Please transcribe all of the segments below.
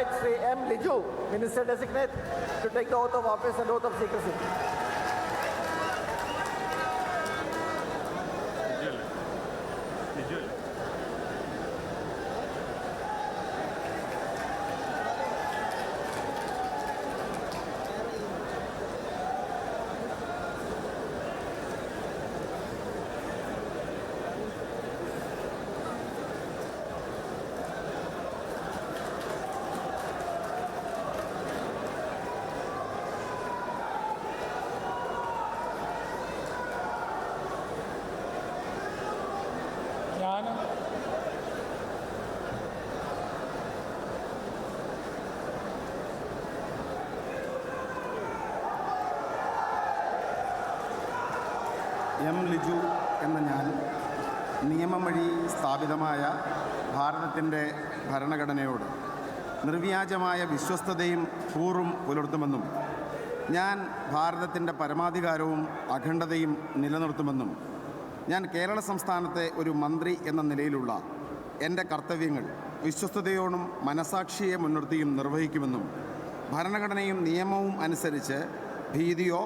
invite Sri M. Liju, Minister Designate, to take the oath of office and oath of secrecy. M Liju എന്ന ഞാൻ നിയമം വഴി സ്ഥാപിതമായ ഭാരതത്തിൻ്റെ ഭരണഘടനയോട് നിർവ്യാജമായ വിശ്വസ്തതയും കൂറും പുലർത്തുമെന്നും ഞാൻ ഭാരതത്തിൻ്റെ പരമാധികാരവും അഖണ്ഡതയും നിലനിർത്തുമെന്നും ഞാൻ കേരള സംസ്ഥാനത്തെ ഒരു മന്ത്രി എന്ന നിലയിലുള്ള എൻ്റെ കർത്തവ്യങ്ങൾ വിശ്വസ്തയോടും മനസാക്ഷിയെ മുൻനിർത്തിയും നിർവഹിക്കുമെന്നും ഭരണഘടനയും നിയമവും അനുസരിച്ച് ഭീതിയോ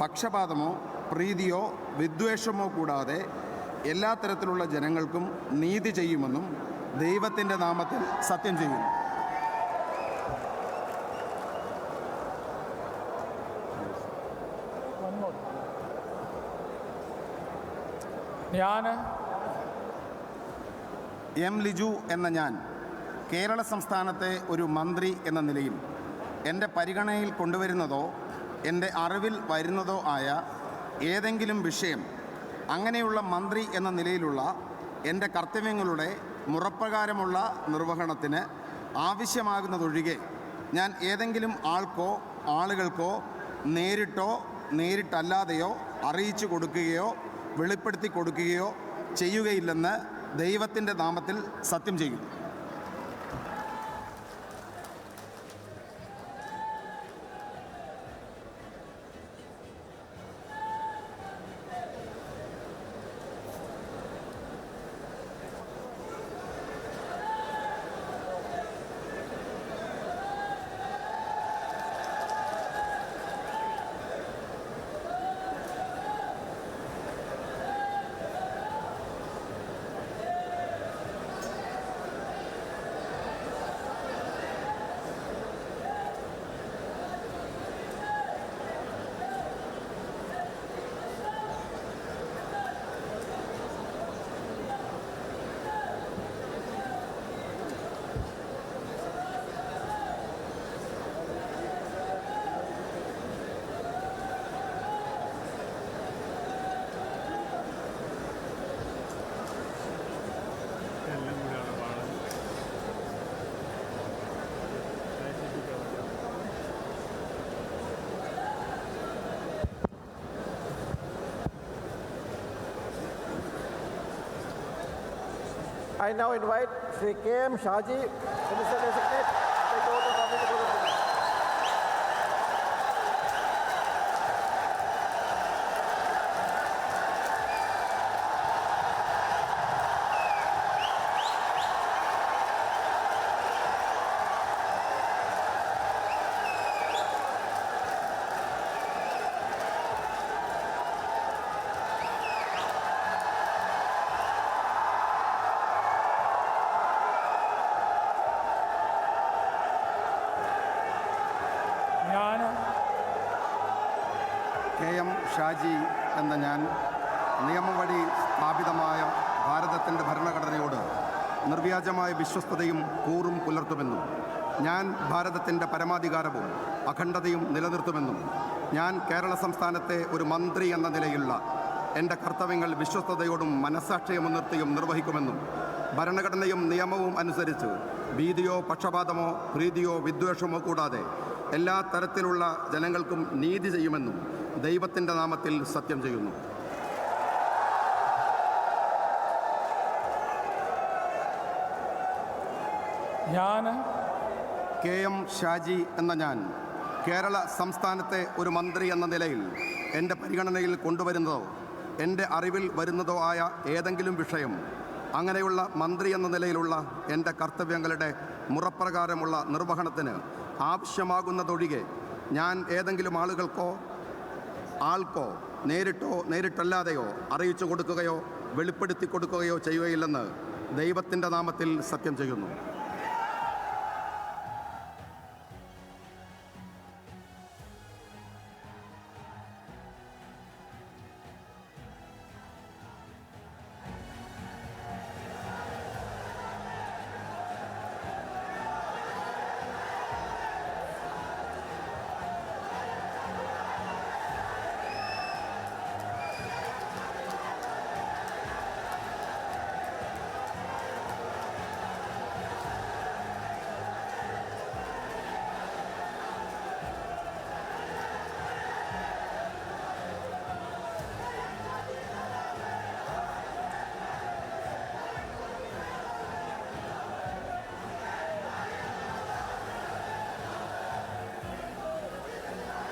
പക്ഷപാതമോ പ്രീതിയോ വിദ്വേഷമോ കൂടാതെ എല്ലാ തരത്തിലുള്ള ജനങ്ങൾക്കും നീതി ചെയ്യുമെന്നും ദൈവത്തിൻ്റെ നാമത്തിൽ സത്യം ചെയ്യുന്നു. ഞാൻ എം ലിജു എന്ന ഞാൻ കേരള സംസ്ഥാനത്തെ ഒരു മന്ത്രി എന്ന നിലയിൽ എൻ്റെ പരിഗണനയിൽ കൊണ്ടുവരുന്നതോ എൻ്റെ അറിവിൽ വരുന്നതോ ആയ ഏതെങ്കിലും വിഷയം അങ്ങനെയുള്ള മന്ത്രി എന്ന നിലയിലുള്ള എൻ്റെ കർത്തവ്യങ്ങളുടെ മുറപ്രകാരമുള്ള നിർവഹണത്തിന് ആവശ്യമാകുന്നതൊഴികെ ഞാൻ ഏതെങ്കിലും ആൾക്കോ ആളുകൾക്കോ നേരിട്ടോ നേരിട്ടല്ലാതെയോ അറിയിച്ചു കൊടുക്കുകയോ വെളിപ്പെടുത്തി കൊടുക്കുകയോ ചെയ്യുകയില്ലെന്ന് ദൈവത്തിൻ്റെ നാമത്തിൽ സത്യം ചെയ്യുന്നു. I now invite Sri K.M. Shaji, Minister Designate, to take the oath of office and oath of secrecy. K.M. Shaji എന്ന ഞാൻ നിയമം വഴി സ്ഥാപിതമായ ഭാരതത്തിൻ്റെ ഭരണഘടനയോട് നിർവ്യാജമായ വിശ്വസ്തതയും കൂറും പുലർത്തുമെന്നും ഞാൻ ഭാരതത്തിൻ്റെ പരമാധികാരവും അഖണ്ഡതയും നിലനിർത്തുമെന്നും ഞാൻ കേരള സംസ്ഥാനത്തെ ഒരു മന്ത്രി എന്ന നിലയിലുള്ള എൻ്റെ കർത്തവ്യങ്ങൾ വിശ്വസ്തയോടും മനസാക്ഷിയെ മുൻനിർത്തിയും നിർവഹിക്കുമെന്നും ഭരണഘടനയും നിയമവും അനുസരിച്ച് ഭീതിയോ പക്ഷപാതമോ പ്രീതിയോ വിദ്വേഷമോ കൂടാതെ എല്ലാ തരത്തിലുള്ള ജനങ്ങൾക്കും നീതി ചെയ്യുമെന്നും ദൈവത്തിൻ്റെ നാമത്തിൽ സത്യം ചെയ്യുന്നു. ഞാൻ K.M. ഷാജി എന്ന ഞാൻ കേരള സംസ്ഥാനത്തെ ഒരു മന്ത്രി എന്ന നിലയിൽ എൻ്റെ പരിഗണനയിൽ കൊണ്ടുവരുന്നതോ എൻ്റെ അറിവിൽ വരുന്നതോ ആയ ഏതെങ്കിലും വിഷയം അങ്ങനെയുള്ള മന്ത്രി എന്ന നിലയിലുള്ള എൻ്റെ കർത്തവ്യങ്ങളുടെ മുറപ്രകാരമുള്ള നിർവഹണത്തിന് ആവശ്യമാകുന്നതൊഴികെ ഞാൻ ഏതെങ്കിലും ആൾക്കോ നേരിട്ടോ നേരിട്ടല്ലാതെയോ അറിയിച്ചു കൊടുക്കുകയോ വെളിപ്പെടുത്തി കൊടുക്കുകയോ ചെയ്യുകയില്ലെന്ന് ദൈവത്തിൻ്റെ നാമത്തിൽ സത്യം ചെയ്യുന്നു.